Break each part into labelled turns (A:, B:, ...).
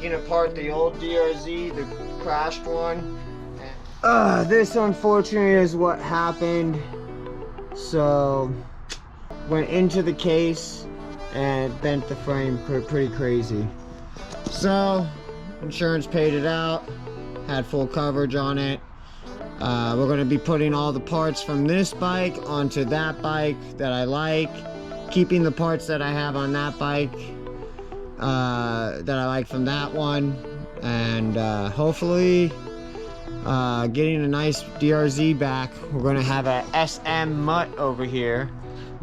A: taking apart the old DR-Z, the crashed one. This unfortunately is what happened. So, went into the case and it bent the frame pretty crazy. So, insurance paid it out, had full coverage on it. We're going to be putting all the parts from this bike onto that bike that I like, keeping the parts that I have on that bike that I like from that one, and hopefully getting a nice DR-Z back. We're going to have a SM Mutt over here,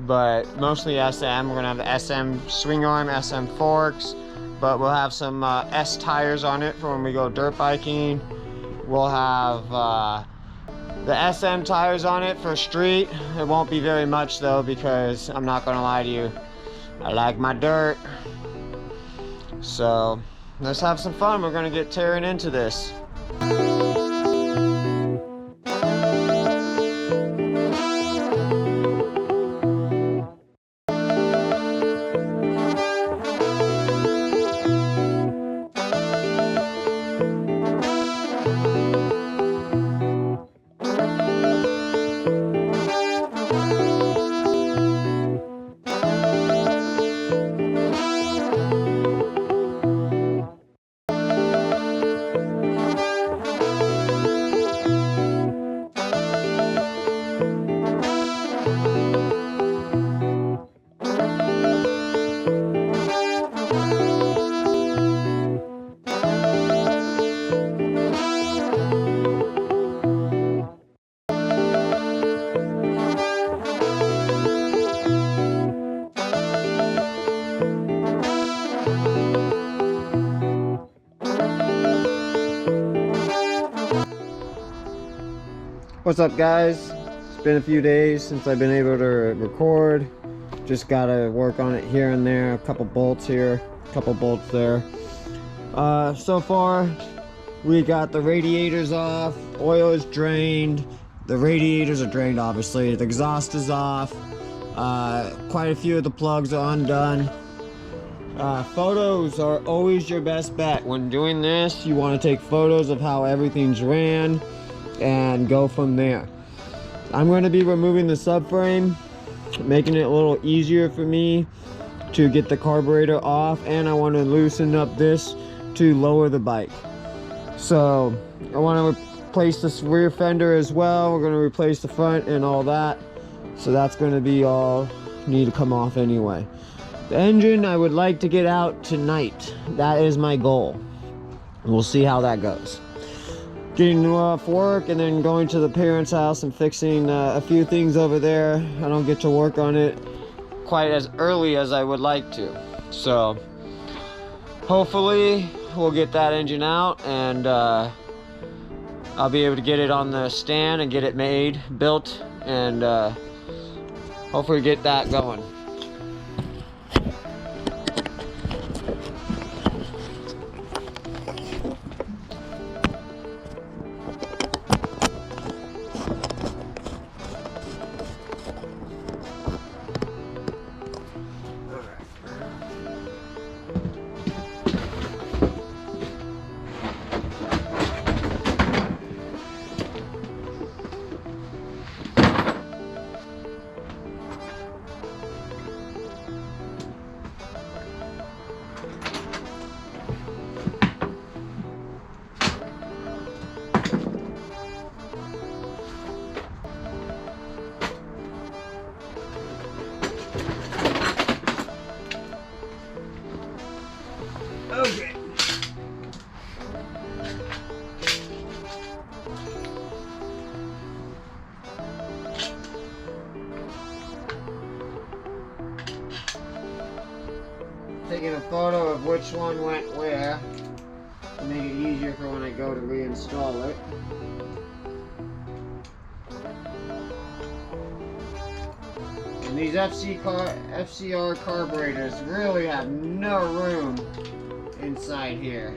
A: but mostly SM. We're going to have the SM swing arm, SM forks, but we'll have some S tires on it for when we go dirt biking. We'll have the SM tires on it for street. It won't be very much though, because I'm not gonna lie to you, I like my dirt. So let's have some fun. We're gonna get tearing into this. What's up, guys? It's been a few days since I've been able to record. Just gotta work on it here and there. A couple bolts here, a couple bolts there. So far we got the radiators off, oil is drained, the radiators are drained obviously, the exhaust is off, quite a few of the plugs are undone. Photos are always your best bet. When doing this, you want to take photos of how everything's ran and go from there. I'm going to be removing the subframe, making it a little easier for me to get the carburetor off, and I want to loosen up this to lower the bike. So I want to replace this rear fender as well. We're going to replace the front and all that, so that's going to be all need to come off anyway. The engine I would like to get out tonight. That is my goal. We'll see how that goes. Getting off work and then going to the parents' house and fixing a few things over there. I don't get to work on it quite as early as I would like to. So hopefully we'll get that engine out, and I'll be able to get it on the stand and get it made, built, and hopefully get that going. Okay. Taking a photo of which one went where to make it easier for when I go to reinstall it. And these FCR carburetors really have no room inside here.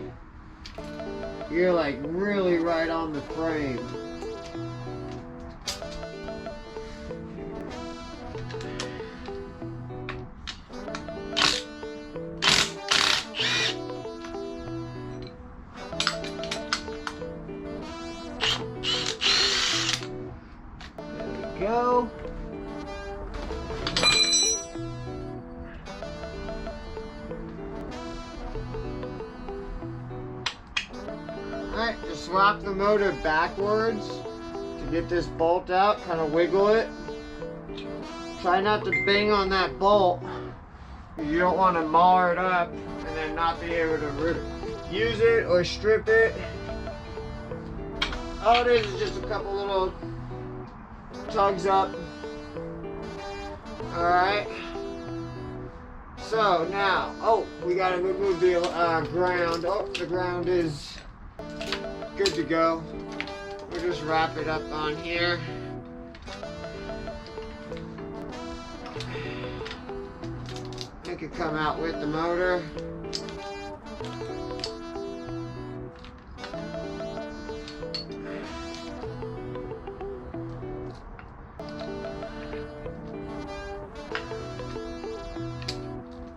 A: You're like really right on the frame. go. Alright, just swap the motor backwards to get this bolt out, kind of wiggle it. Try not to bang on that bolt. You don't want to mar it up and then not be able to use it or strip it. All it is just a couple little tugs up. Alright. So now, oh, we gotta remove the ground. Oh, the ground is good to go. We'll just wrap it up on here. It could come out with the motor.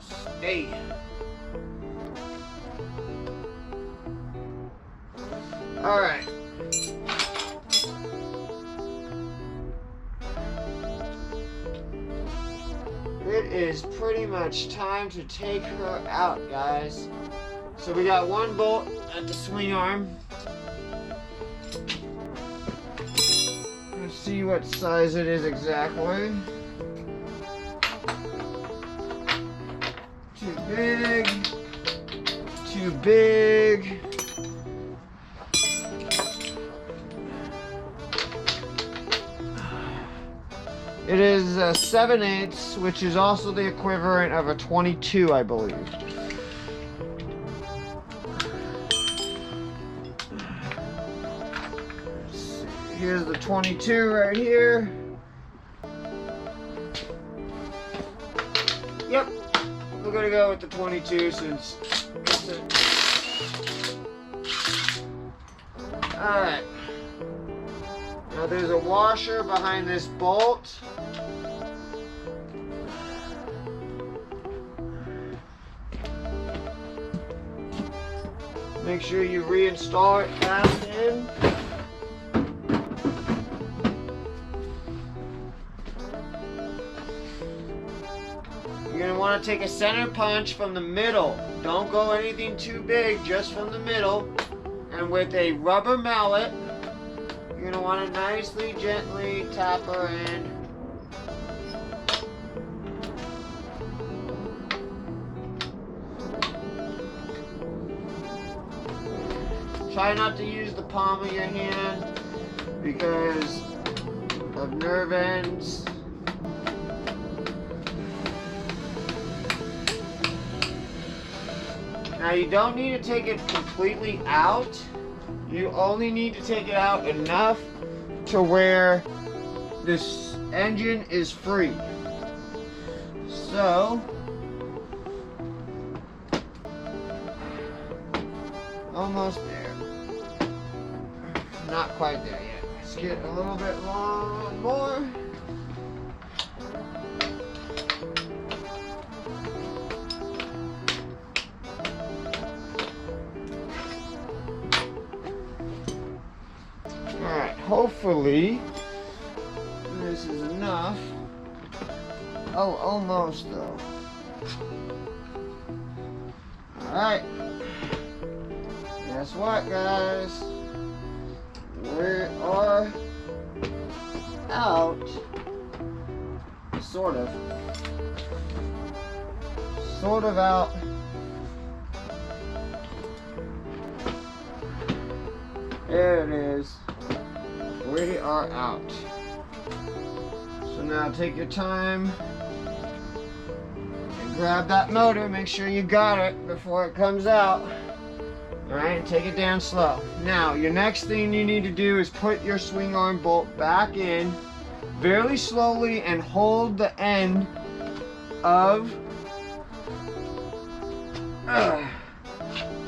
A: Stay. All right. It is pretty much time to take her out, guys. So we got one bolt at the swing arm. Let's see what size it is exactly. Too big. Too big. It is 7/8, which is also the equivalent of a 22, I believe. Here's the 22 right here. Yep, we're gonna go with the 22 since it's a... Alright. Now there's a washer behind this bolt. Make sure you reinstall it back in. You're going to want to take a center punch from the middle. Don't go anything too big, just from the middle. And with a rubber mallet, you're going to want to nicely, gently tap her in. Try not to use the palm of your hand because of nerve ends. Now you don't need to take it completely out. You only need to take it out enough to where this engine is free. So, almost there. Not quite there yet. Let's get a little bit more. Alright, hopefully this is enough. Oh, almost though. Alright. Guess what, guys? We are out. Sort of. Sort of out. There it is. We are out. So now take your time and grab that motor. Make sure you got it before it comes out. Alright, and take it down slow. Now, your next thing you need to do is put your swing arm bolt back in very slowly and hold the end of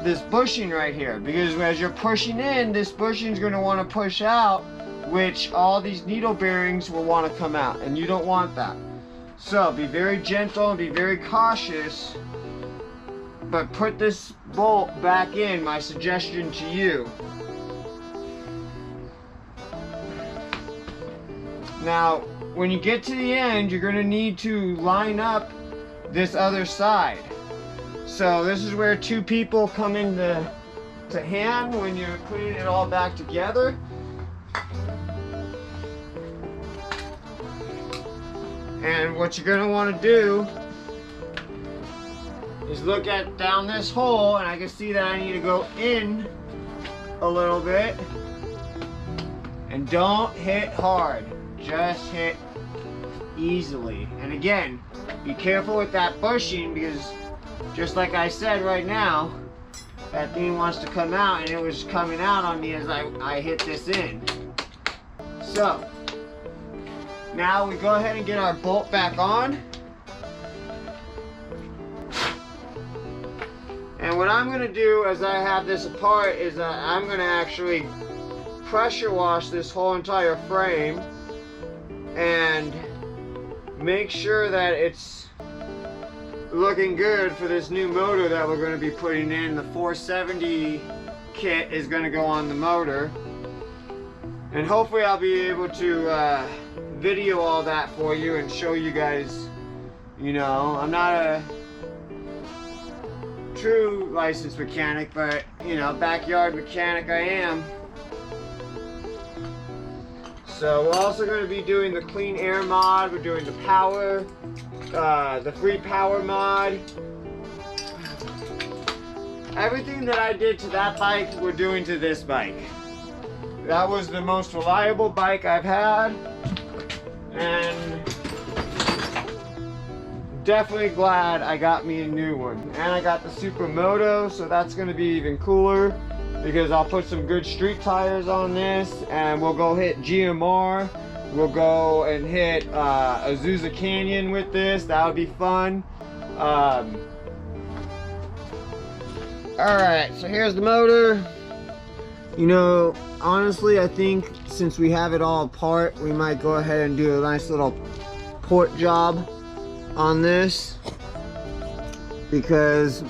A: this bushing right here, because as you're pushing in, this bushing is going to want to push out, which all these needle bearings will want to come out, and you don't want that. So be very gentle and be very cautious, but put this bolt back in, my suggestion to you. Now when you get to the end, you're going to need to line up this other side. So this is where two people come into hand when you're putting it all back together. And what you're going to want to do is look at down this hole, and I can see that I need to go in a little bit. And don't hit hard, just hit easily. And again, be careful with that bushing, because just like I said right now, that thing wants to come out, and it was coming out on me as I hit this in. So now we go ahead and get our bolt back on. And what I'm going to do as I have this apart is I'm going to actually pressure wash this whole entire frame and make sure that it's looking good for this new motor that we're going to be putting in. The 470 kit is going to go on the motor, and hopefully I'll be able to video all that for you and show you guys. You know, I'm not a true licensed mechanic, but you know, backyard mechanic I am. So we're also going to be doing the clean air mod. We're doing the power, the free power mod. Everything that I did to that bike, we're doing to this bike. That was the most reliable bike I've had, and definitely glad I got me a new one. And I got the Supermoto, so that's going to be even cooler, because I'll put some good street tires on this, and we'll go hit GMR. We'll go and hit Azusa Canyon with this. That would be fun. Alright, so here's the motor. You know, honestly, I think since we have it all apart, we might go ahead and do a nice little port job on this, because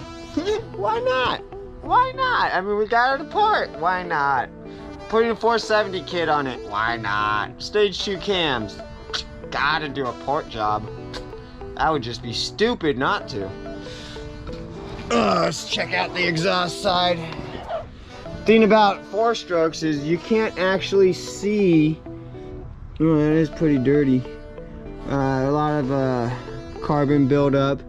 A: why not? Why not? I mean, we got it apart. Why not? Putting a 470 kit on it. Why not? Stage 2 cams. Gotta do a port job. That would just be stupid not to. Let's check out the exhaust side. Thing about 4-strokes is you can't actually see. Oh, that is pretty dirty. A lot of carbon buildup,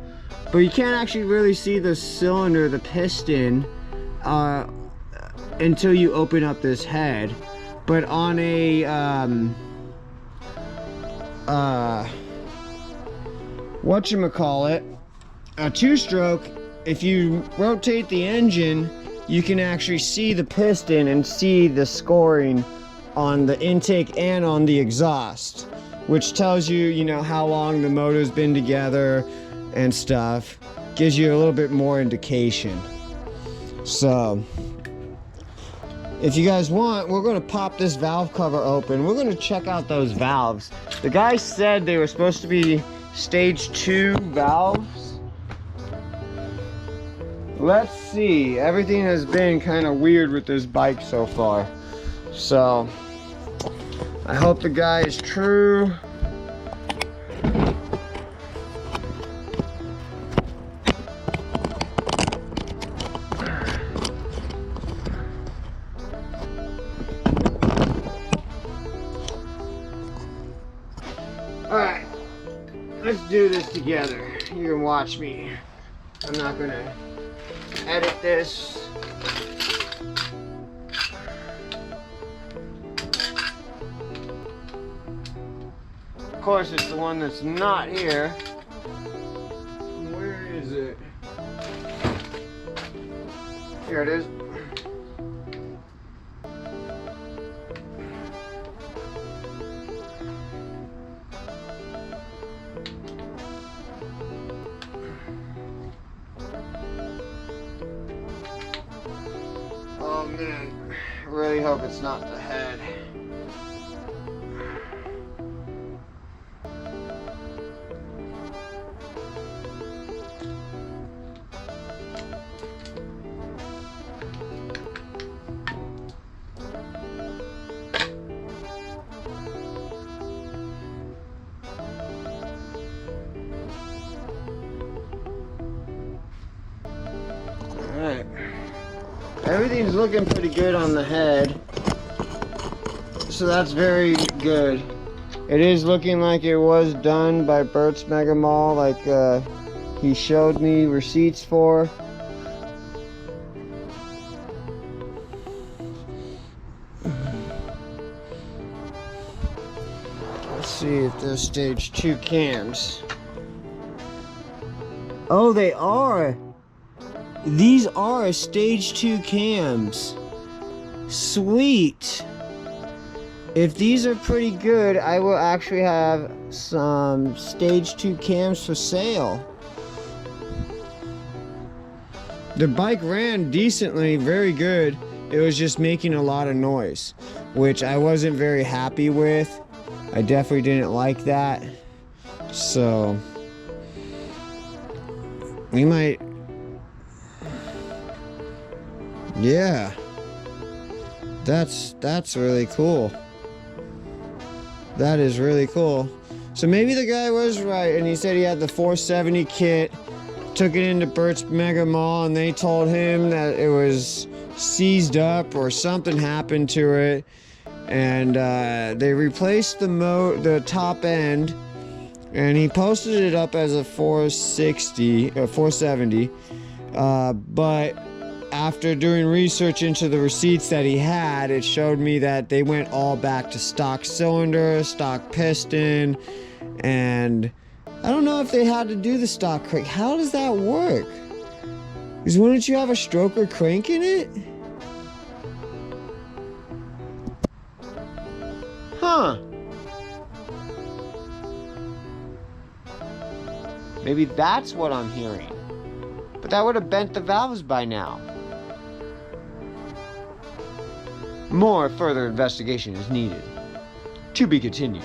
A: but you can't actually really see the cylinder, the piston, until you open up this head. But on a whatchamacallit, a 2-stroke, if you rotate the engine, you can actually see the piston and see the scoring on the intake and on the exhaust, which tells you, you know, how long the motor's been together and stuff. Gives you a little bit more indication. So if you guys want, we're going to pop this valve cover open. We're going to check out those valves. The guy said they were supposed to be stage 2 valves. Let's see. Everything has been kind of weird with this bike so far. So I hope the guy is true. Alright, let's do this together. You can watch me. I'm not gonna edit this. Of course, it's the one that's not here. Where is it? Here it is. Oh man, I really hope it's not the head. everything's looking pretty good on the head. So that's very good. It is looking like it was done by Burt's Mega Mall, like he showed me receipts for. Let's see if they're stage 2 cams. Oh, they are. These are stage 2 cams. Sweet. If these are pretty good, I will actually have some stage 2 cams for sale. The bike ran decently, very good. It was just making a lot of noise, which I wasn't very happy with. I definitely didn't like that. So we might, yeah, that's really cool. That is really cool. So maybe the guy was right, and he said he had the 470 kit, took it into Burt's Mega Mall, and they told him that it was seized up or something happened to it, and they replaced the top end, and he posted it up as a 470, but after doing research into the receipts that he had, it showed me that they went all back to stock cylinder, stock piston, and I don't know if they had to do the stock crank. How does that work? Because wouldn't you have a stroker crank in it? Huh. Maybe that's what I'm hearing. But that would have bent the valves by now. More further investigation is needed. To be continued.